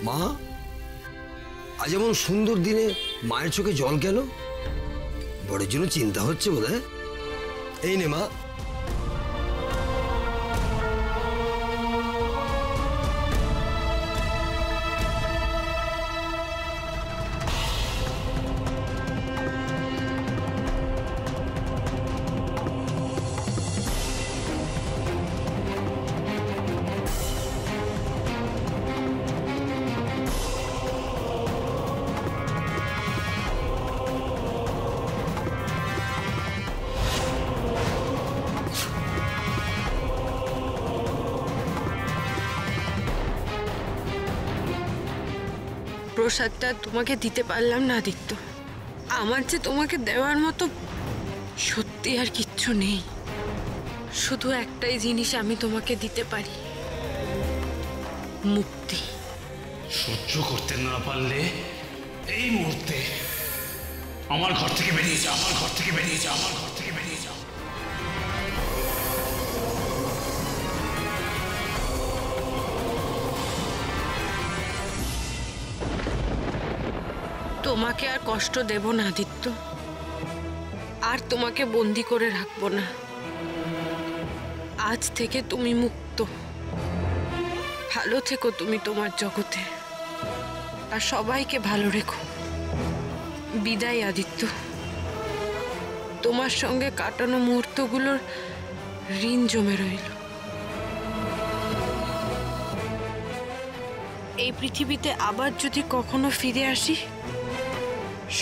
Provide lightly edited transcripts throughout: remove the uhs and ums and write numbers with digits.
মা, আজ এমন সুন্দর দিনে মায়ের চোখে জল কেন? বড়ের জন্য চিন্তা হচ্ছে বোধহয়। এই নে মা। প্রসাদটা তোমাকে দিতে পারলাম না আদিত্য। আমার যে তোমাকে দেওয়ার মতো সত্যি আর কিচ্ছু নেই। শুধু একটাই জিনিস আমি তোমাকে দিতে পারি, মুক্তি। সহ্য করতে না পারলে এই মুহূর্তে আমার ঘর থেকে বেরিয়ে যাও, আমার ঘর থেকে বেরিয়ে যাও, আমার ঘর থেকে বেরিয়ে যাও। তোমাকে আর কষ্ট দেব না আদিত্য, আর তোমাকে বন্দি করে রাখবো না। আজ থেকে তুমি মুক্ত। ভালো থেকো তুমি তোমার জগতে, আর সবাইকে ভালো রেখো। বিদায় আদিত্য। তোমার সঙ্গে কাটানো মুহূর্তগুলোর ঋণ জমে রইল। এই পৃথিবীতে আবার যদি কখনো ফিরে আসি,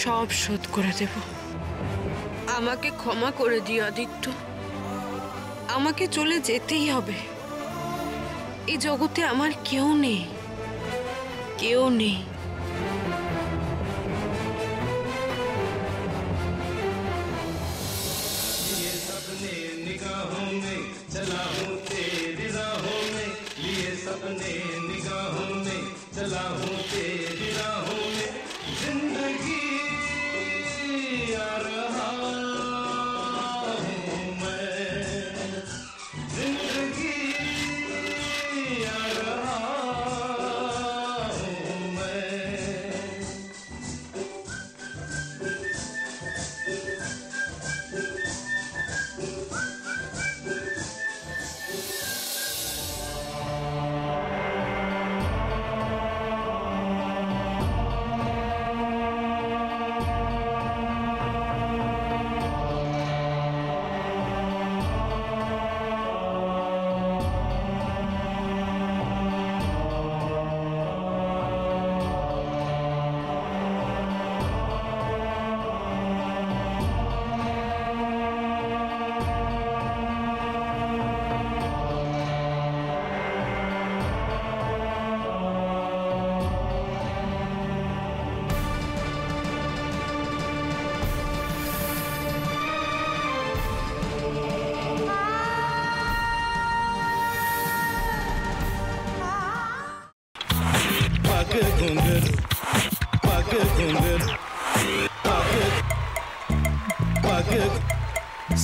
সব শোধ করে দেব। আমাকে ক্ষমা করে দিও আদিত্য। আমাকে চলে যেতেই হবে। এই জগতে আমার কেউ নেই, কেউ নেই।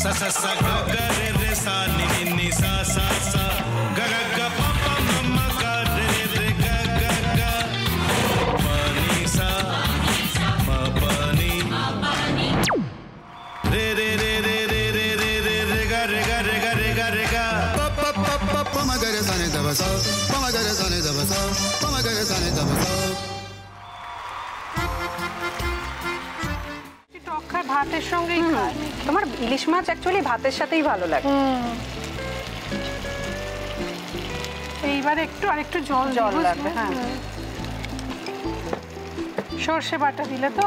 sa sa sa ga ga re re sa ni ni ni sa sa sa ga ga ga pa pa ma ma ga re re ga ga ga pa ni sa ma pa ni re re re re re re re re re ga re ga re ga re ga re ga pa pa pa pa pa ma ga re sa ni da ba sa pa ma ga re sa ni da ba sa pa ma ga re sa ni da ba sa ভাতের সঙ্গেই খায়। তোমার ইলিশ মাছ actually ভাতের সাথেই ভালো লাগে। এইবার একটু আরেকটু জল জল লাগবে। হ্যাঁ, সর্ষে বাটা দিলে তো।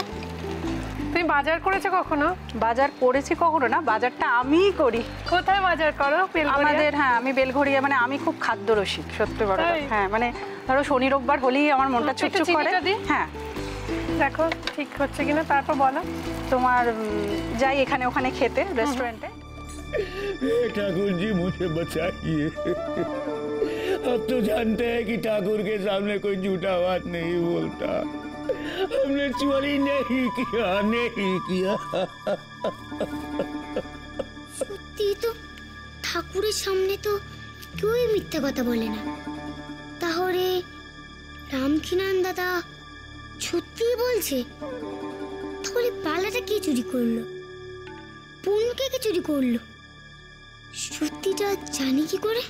তুমি বাজার করেছো কখনো? বাজার করেছি কখনো না, বাজারটা আমিই করি। কোথায় বাজার করো? আমাদের, হ্যাঁ, আমি বেলঘড়িয়া, মানে আমি খুব খাদ্য রসিক, সত্যি বড়। হ্যাঁ, মানে ধরো শনি রোববার হলেই আমার মনটা চুপচুপ করে। হ্যাঁ, দেখো ঠিক হচ্ছে কিনা, তারপর বলো। তোমার যাই এখানে ওখানে খেতে, रेस्टोरेंटे। ठाकुर जी मुझे बचाइए। अब तो जानते हैं कि ठाकुर के सामने कोई झूठा बात नहीं बोलता। हमने चोरी नहीं किया, नहीं किया। সত্যি তো, ঠাকুরের সামনে তো কেউই মিথ্যা কথা বলে না। তাহলে রাম শঙ্খিনারায়ণ দাদা সত্যিই বলছে? তাহলে পালাটা কে চুরি করলো? পুনকে কে চুরি করলো? সত্যিটা জানি কি করে?